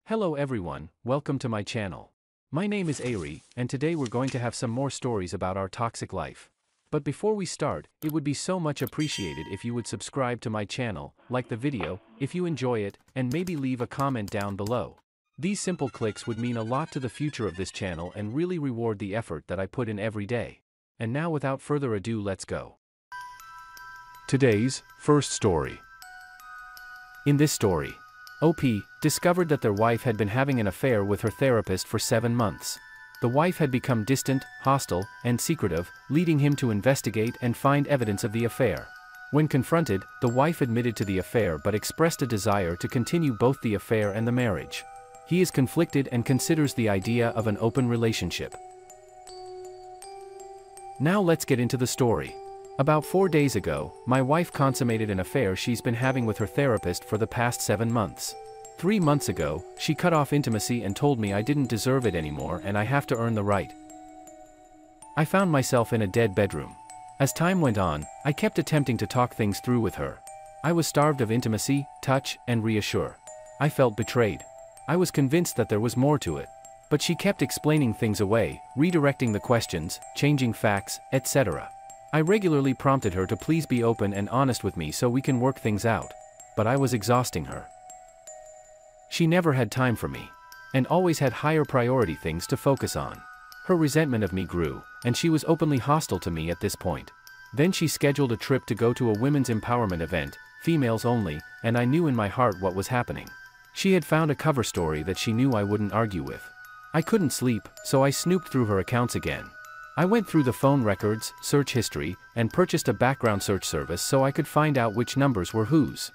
Hello everyone, welcome to my channel. My name is Ari, and today we're going to have some more stories about our toxic life. But before we start, it would be so much appreciated if you would subscribe to my channel, like the video, if you enjoy it, and maybe leave a comment down below. These simple clicks would mean a lot to the future of this channel and really reward the effort that I put in every day. And now without further ado, let's go. Today's first story. In this story, OP discovered that their wife had been having an affair with her therapist for 7 months. The wife had become distant, hostile, and secretive, leading him to investigate and find evidence of the affair. When confronted, the wife admitted to the affair but expressed a desire to continue both the affair and the marriage. He is conflicted and considers the idea of an open relationship. Now let's get into the story. About 4 days ago, my wife consummated an affair she's been having with her therapist for the past 7 months. 3 months ago, she cut off intimacy and told me I didn't deserve it anymore and I have to earn the right. I found myself in a dead bedroom. As time went on, I kept attempting to talk things through with her. I was starved of intimacy, touch, and reassure. I felt betrayed. I was convinced that there was more to it. But she kept explaining things away, redirecting the questions, changing facts, etc. I regularly prompted her to please be open and honest with me so we can work things out. But I was exhausting her. She never had time for me, and always had higher priority things to focus on. Her resentment of me grew, and she was openly hostile to me at this point. Then she scheduled a trip to go to a women's empowerment event, females only, and I knew in my heart what was happening. She had found a cover story that she knew I wouldn't argue with. I couldn't sleep, so I snooped through her accounts again. I went through the phone records, search history, and purchased a background search service so I could find out which numbers were whose.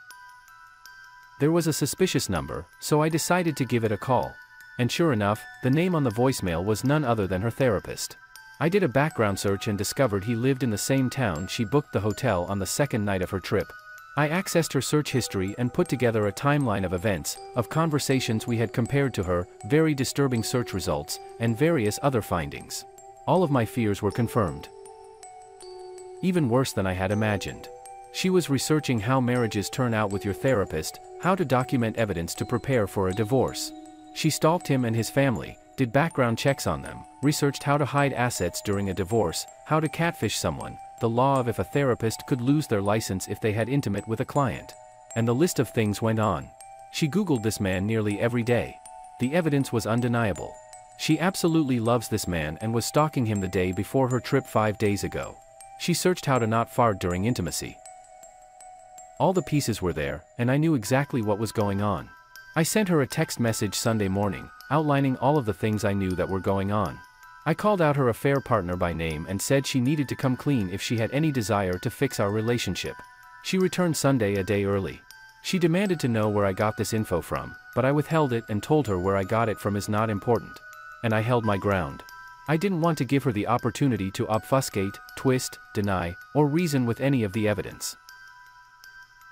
There was a suspicious number, so I decided to give it a call. And sure enough, the name on the voicemail was none other than her therapist. I did a background search and discovered he lived in the same town she booked the hotel on the second night of her trip. I accessed her search history and put together a timeline of events, of conversations we had compared to her, very disturbing search results, and various other findings. All of my fears were confirmed. Even worse than I had imagined. She was researching how marriages turn out with your therapist, how to document evidence to prepare for a divorce. She stalked him and his family, did background checks on them, researched how to hide assets during a divorce, how to catfish someone, the law of if a therapist could lose their license if they had intimate with a client. And the list of things went on. She Googled this man nearly every day. The evidence was undeniable. She absolutely loves this man and was stalking him the day before her trip 5 days ago. She searched how to not fart during intimacy. All the pieces were there, and I knew exactly what was going on. I sent her a text message Sunday morning, outlining all of the things I knew that were going on. I called out her affair partner by name and said she needed to come clean if she had any desire to fix our relationship. She returned Sunday a day early. She demanded to know where I got this info from, but I withheld it and told her where I got it from is not important. And I held my ground. I didn't want to give her the opportunity to obfuscate, twist, deny, or reason with any of the evidence.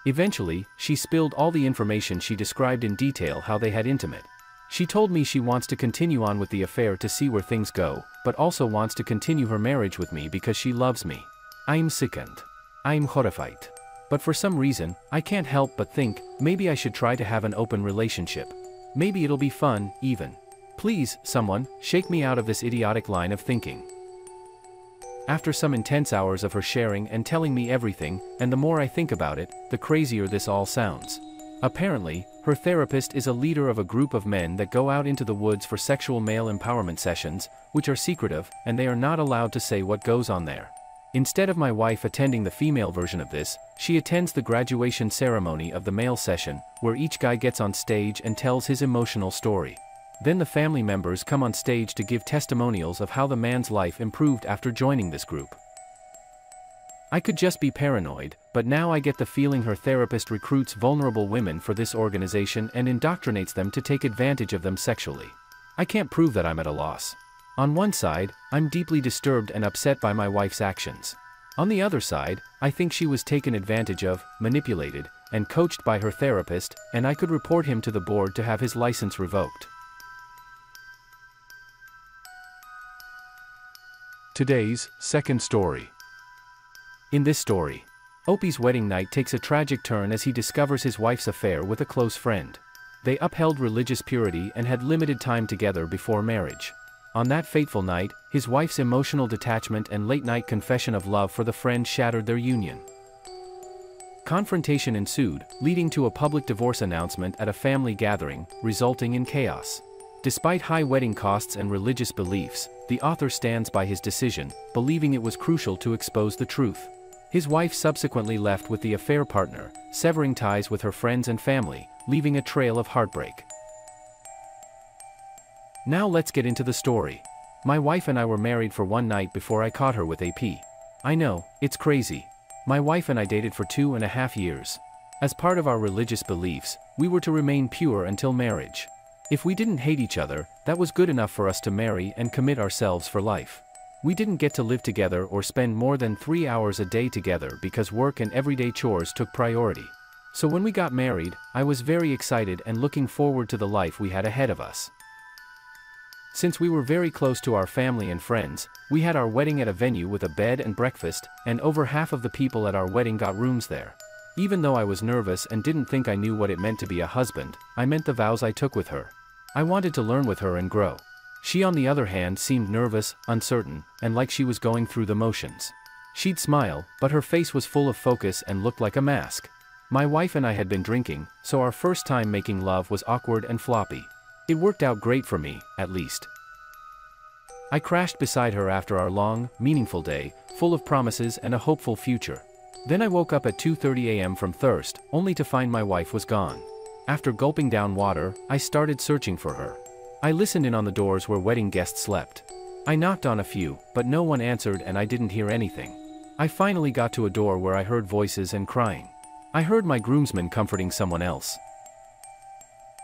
Eventually, she spilled all the information. She described in detail how they had intimate. She told me she wants to continue on with the affair to see where things go, but also wants to continue her marriage with me because she loves me. I'm sickened. I'm horrified. But for some reason, I can't help but think, maybe I should try to have an open relationship. Maybe it'll be fun, even. Please, someone, shake me out of this idiotic line of thinking. After some intense hours of her sharing and telling me everything, and the more I think about it, the crazier this all sounds. Apparently, her therapist is a leader of a group of men that go out into the woods for sexual male empowerment sessions, which are secretive, and they are not allowed to say what goes on there. Instead of my wife attending the female version of this, she attends the graduation ceremony of the male session, where each guy gets on stage and tells his emotional story. Then the family members come on stage to give testimonials of how the man's life improved after joining this group. I could just be paranoid, but now I get the feeling her therapist recruits vulnerable women for this organization and indoctrinates them to take advantage of them sexually. I can't prove that I'm at a loss. On one side, I'm deeply disturbed and upset by my wife's actions. On the other side, I think she was taken advantage of, manipulated, and coached by her therapist, and I could report him to the board to have his license revoked. Today's second story. In this story, Opie's wedding night takes a tragic turn as he discovers his wife's affair with a close friend. They upheld religious purity and had limited time together before marriage. On that fateful night, his wife's emotional detachment and late-night confession of love for the friend shattered their union. Confrontation ensued, leading to a public divorce announcement at a family gathering, resulting in chaos. Despite high wedding costs and religious beliefs, the author stands by his decision, believing it was crucial to expose the truth. His wife subsequently left with the affair partner, severing ties with her friends and family, leaving a trail of heartbreak. Now let's get into the story. My wife and I were married for one night before I caught her with AP. I know, it's crazy. My wife and I dated for 2.5 years. As part of our religious beliefs, we were to remain pure until marriage. If we didn't hate each other, that was good enough for us to marry and commit ourselves for life. We didn't get to live together or spend more than 3 hours a day together because work and everyday chores took priority. So when we got married, I was very excited and looking forward to the life we had ahead of us. Since we were very close to our family and friends, we had our wedding at a venue with a bed and breakfast, and over half of the people at our wedding got rooms there. Even though I was nervous and didn't think I knew what it meant to be a husband, I meant the vows I took with her. I wanted to learn with her and grow. She on the other hand seemed nervous, uncertain, and like she was going through the motions. She'd smile, but her face was full of focus and looked like a mask. My wife and I had been drinking, so our first time making love was awkward and floppy. It worked out great for me, at least. I crashed beside her after our long, meaningful day, full of promises and a hopeful future. Then I woke up at 2:30 a.m. from thirst, only to find my wife was gone. After gulping down water, I started searching for her. I listened in on the doors where wedding guests slept. I knocked on a few, but no one answered and I didn't hear anything. I finally got to a door where I heard voices and crying. I heard my groomsman comforting someone else.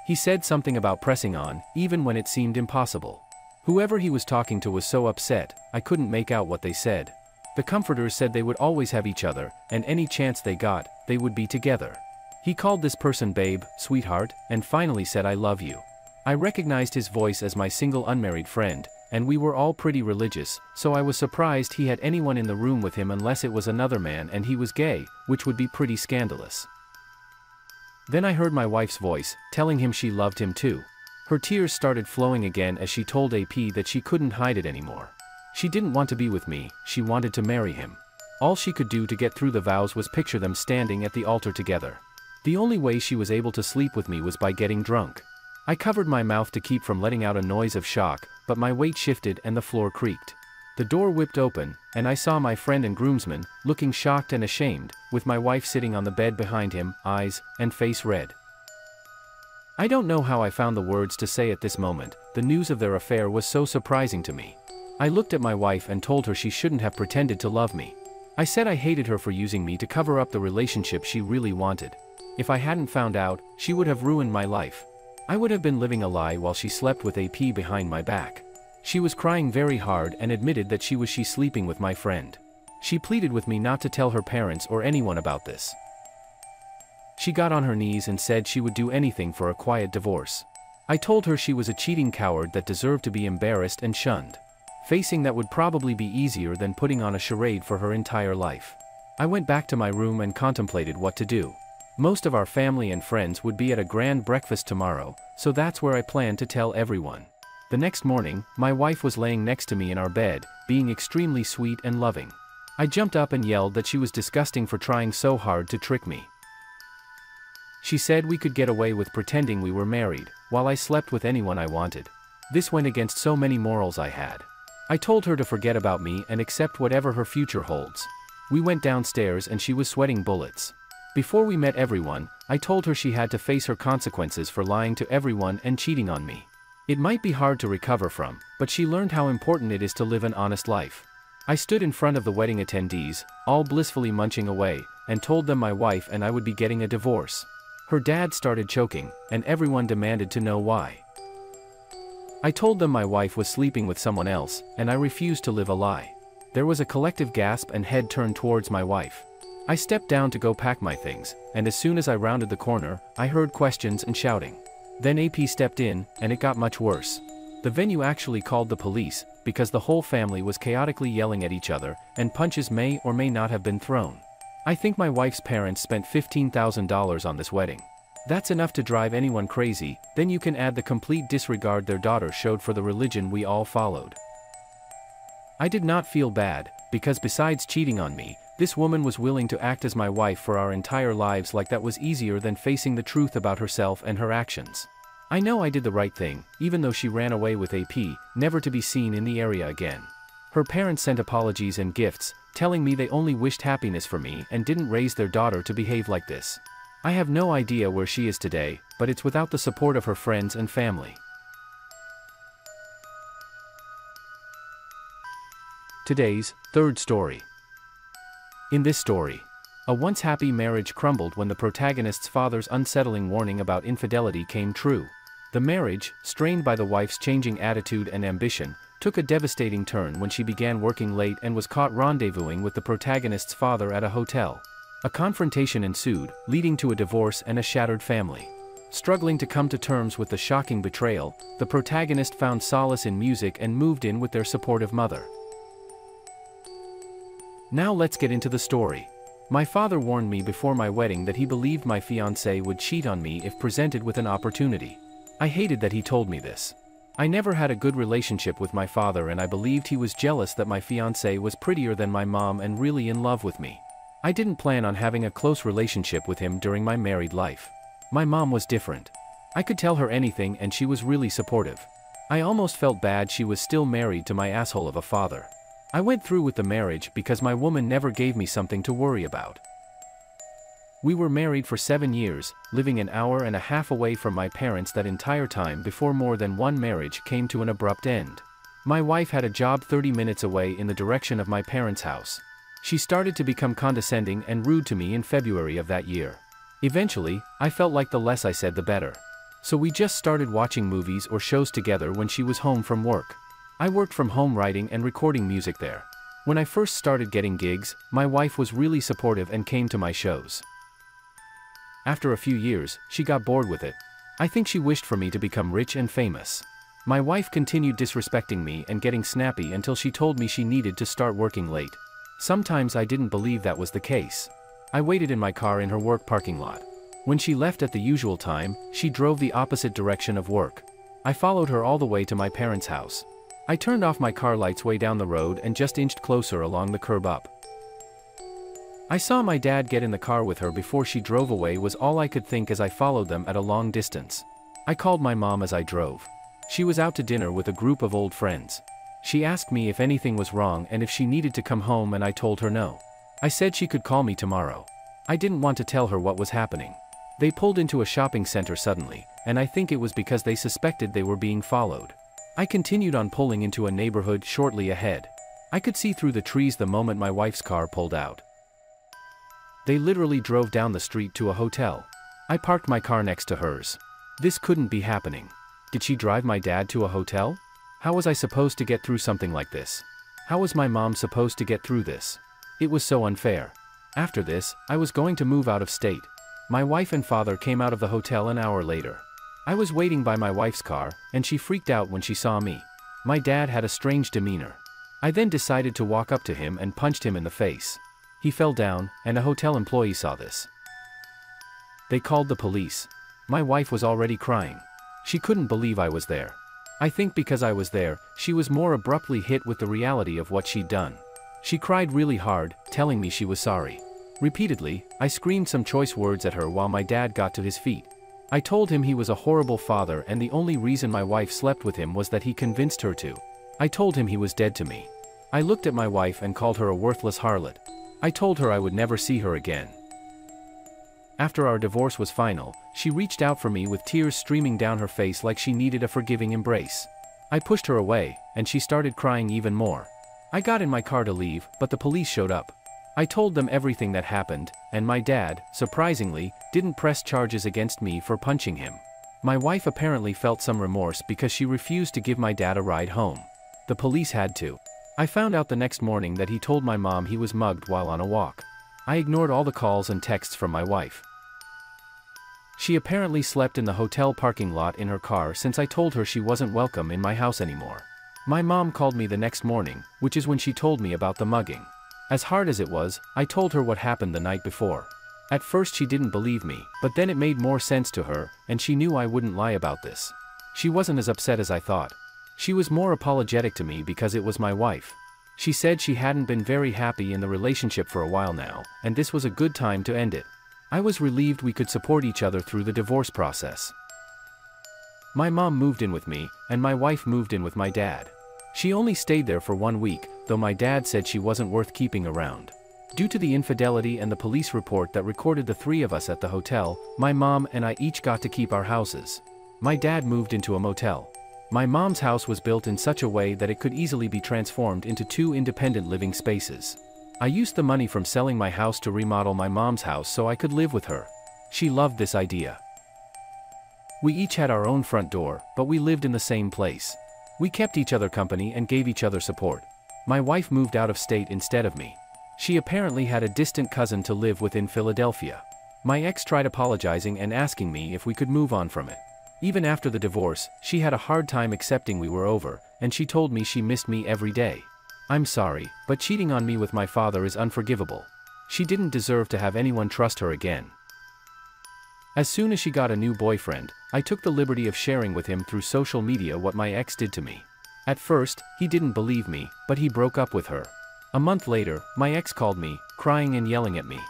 He said something about pressing on, even when it seemed impossible. Whoever he was talking to was so upset, I couldn't make out what they said. The comforters said they would always have each other, and any chance they got, they would be together. He called this person babe, sweetheart, and finally said I love you. I recognized his voice as my single unmarried friend, and we were all pretty religious, so I was surprised he had anyone in the room with him unless it was another man and he was gay, which would be pretty scandalous. Then I heard my wife's voice, telling him she loved him too. Her tears started flowing again as she told AP that she couldn't hide it anymore. She didn't want to be with me, she wanted to marry him. All she could do to get through the vows was picture them standing at the altar together. The only way she was able to sleep with me was by getting drunk. I covered my mouth to keep from letting out a noise of shock, but my weight shifted and the floor creaked. The door whipped open, and I saw my friend and groomsman, looking shocked and ashamed, with my wife sitting on the bed behind him, eyes and face red. I don't know how I found the words to say at this moment, the news of their affair was so surprising to me. I looked at my wife and told her she shouldn't have pretended to love me. I said I hated her for using me to cover up the relationship she really wanted. If I hadn't found out, she would have ruined my life. I would have been living a lie while she slept with AP behind my back. She was crying very hard and admitted that she was sleeping with my friend. She pleaded with me not to tell her parents or anyone about this. She got on her knees and said she would do anything for a quiet divorce. I told her she was a cheating coward that deserved to be embarrassed and shunned. Facing that would probably be easier than putting on a charade for her entire life. I went back to my room and contemplated what to do. Most of our family and friends would be at a grand breakfast tomorrow, so that's where I planned to tell everyone. The next morning, my wife was laying next to me in our bed, being extremely sweet and loving. I jumped up and yelled that she was disgusting for trying so hard to trick me. She said we could get away with pretending we were married, while I slept with anyone I wanted. This went against so many morals I had. I told her to forget about me and accept whatever her future holds. We went downstairs and she was sweating bullets. Before we met everyone, I told her she had to face her consequences for lying to everyone and cheating on me. It might be hard to recover from, but she learned how important it is to live an honest life. I stood in front of the wedding attendees, all blissfully munching away, and told them my wife and I would be getting a divorce. Her dad started choking, and everyone demanded to know why. I told them my wife was sleeping with someone else, and I refused to live a lie. There was a collective gasp and head turned towards my wife. I stepped down to go pack my things, and as soon as I rounded the corner, I heard questions and shouting. Then AP stepped in, and it got much worse. The venue actually called the police, because the whole family was chaotically yelling at each other, and punches may or may not have been thrown. I think my wife's parents spent $15,000 on this wedding. That's enough to drive anyone crazy. Then you can add the complete disregard their daughter showed for the religion we all followed. I did not feel bad, because besides cheating on me, this woman was willing to act as my wife for our entire lives, like that was easier than facing the truth about herself and her actions. I know I did the right thing, even though she ran away with AP, never to be seen in the area again. Her parents sent apologies and gifts, telling me they only wished happiness for me and didn't raise their daughter to behave like this. I have no idea where she is today, but it's without the support of her friends and family. Today's third story. In this story, a once happy marriage crumbled when the protagonist's father's unsettling warning about infidelity came true. The marriage, strained by the wife's changing attitude and ambition, took a devastating turn when she began working late and was caught rendezvousing with the protagonist's father at a hotel. A confrontation ensued, leading to a divorce and a shattered family. Struggling to come to terms with the shocking betrayal, the protagonist found solace in music and moved in with their supportive mother. Now let's get into the story. My father warned me before my wedding that he believed my fiancée would cheat on me if presented with an opportunity. I hated that he told me this. I never had a good relationship with my father, and I believed he was jealous that my fiancée was prettier than my mom and really in love with me. I didn't plan on having a close relationship with him during my married life. My mom was different. I could tell her anything and she was really supportive. I almost felt bad she was still married to my asshole of a father. I went through with the marriage because my woman never gave me something to worry about. We were married for 7 years, living an hour and a half away from my parents that entire time before more than one marriage came to an abrupt end. My wife had a job 30 minutes away in the direction of my parents' house. She started to become condescending and rude to me in February of that year. Eventually, I felt like the less I said the better. So we just started watching movies or shows together when she was home from work. I worked from home writing and recording music there. When I first started getting gigs, my wife was really supportive and came to my shows. After a few years, she got bored with it. I think she wished for me to become rich and famous. My wife continued disrespecting me and getting snappy until she told me she needed to start working late. Sometimes I didn't believe that was the case. I waited in my car in her work parking lot. When she left at the usual time, she drove the opposite direction of work. I followed her all the way to my parents' house. I turned off my car lights way down the road and just inched closer along the curb up. I saw my dad get in the car with her before she drove away was all I could think as I followed them at a long distance. I called my mom as I drove. She was out to dinner with a group of old friends. She asked me if anything was wrong and if she needed to come home, and I told her no. I said she could call me tomorrow. I didn't want to tell her what was happening. They pulled into a shopping center suddenly, and I think it was because they suspected they were being followed. I continued on pulling into a neighborhood shortly ahead. I could see through the trees the moment my wife's car pulled out. They literally drove down the street to a hotel. I parked my car next to hers. This couldn't be happening. Did she drive my dad to a hotel? How was I supposed to get through something like this? How was my mom supposed to get through this? It was so unfair. After this, I was going to move out of state. My wife and father came out of the hotel an hour later. I was waiting by my wife's car, and she freaked out when she saw me. My dad had a strange demeanor. I then decided to walk up to him and punched him in the face. He fell down, and a hotel employee saw this. They called the police. My wife was already crying. She couldn't believe I was there. I think because I was there, she was more abruptly hit with the reality of what she'd done. She cried really hard, telling me she was sorry. Repeatedly, I screamed some choice words at her while my dad got to his feet. I told him he was a horrible father and the only reason my wife slept with him was that he convinced her to. I told him he was dead to me. I looked at my wife and called her a worthless harlot. I told her I would never see her again. After our divorce was final, she reached out for me with tears streaming down her face like she needed a forgiving embrace. I pushed her away, and she started crying even more. I got in my car to leave, but the police showed up. I told them everything that happened, and my dad, surprisingly, didn't press charges against me for punching him. My wife apparently felt some remorse because she refused to give my dad a ride home. The police had to. I found out the next morning that he told my mom he was mugged while on a walk. I ignored all the calls and texts from my wife. She apparently slept in the hotel parking lot in her car since I told her she wasn't welcome in my house anymore. My mom called me the next morning, which is when she told me about the mugging. As hard as it was, I told her what happened the night before. At first she didn't believe me, but then it made more sense to her, and she knew I wouldn't lie about this. She wasn't as upset as I thought. She was more apologetic to me because it was my wife. She said she hadn't been very happy in the relationship for a while now, and this was a good time to end it. I was relieved we could support each other through the divorce process. My mom moved in with me, and my wife moved in with my dad. She only stayed there for 1 week, though my dad said she wasn't worth keeping around. Due to the infidelity and the police report that recorded the 3 of us at the hotel, my mom and I each got to keep our houses. My dad moved into a motel. My mom's house was built in such a way that it could easily be transformed into 2 independent living spaces. I used the money from selling my house to remodel my mom's house so I could live with her. She loved this idea. We each had our own front door, but we lived in the same place. We kept each other company and gave each other support. My wife moved out of state instead of me. She apparently had a distant cousin to live with in Philadelphia. My ex tried apologizing and asking me if we could move on from it. Even after the divorce, she had a hard time accepting we were over, and she told me she missed me every day. I'm sorry, but cheating on me with my father is unforgivable. She didn't deserve to have anyone trust her again. As soon as she got a new boyfriend, I took the liberty of sharing with him through social media what my ex did to me. At first, he didn't believe me, but he broke up with her. A month later, my ex called me, crying and yelling at me.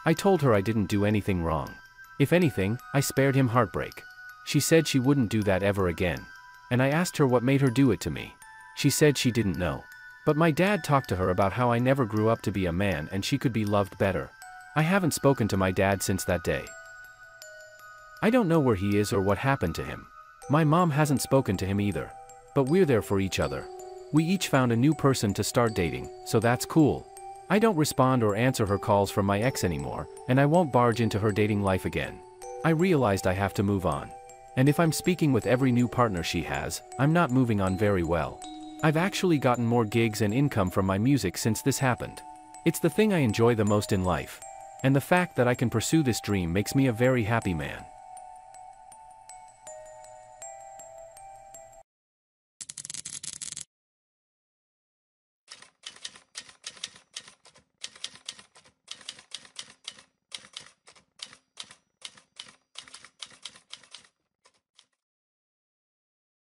I told her I didn't do anything wrong. If anything, I spared him heartbreak. She said she wouldn't do that ever again. And I asked her what made her do it to me. She said she didn't know. But my dad talked to her about how I never grew up to be a man and she could be loved better. I haven't spoken to my dad since that day. I don't know where he is or what happened to him. My mom hasn't spoken to him either. But we're there for each other. We each found a new person to start dating, so that's cool. I don't respond or answer her calls from my ex anymore, and I won't barge into her dating life again. I realized I have to move on. And if I'm speaking with every new partner she has, I'm not moving on very well. I've actually gotten more gigs and income from my music since this happened. It's the thing I enjoy the most in life. And the fact that I can pursue this dream makes me a very happy man.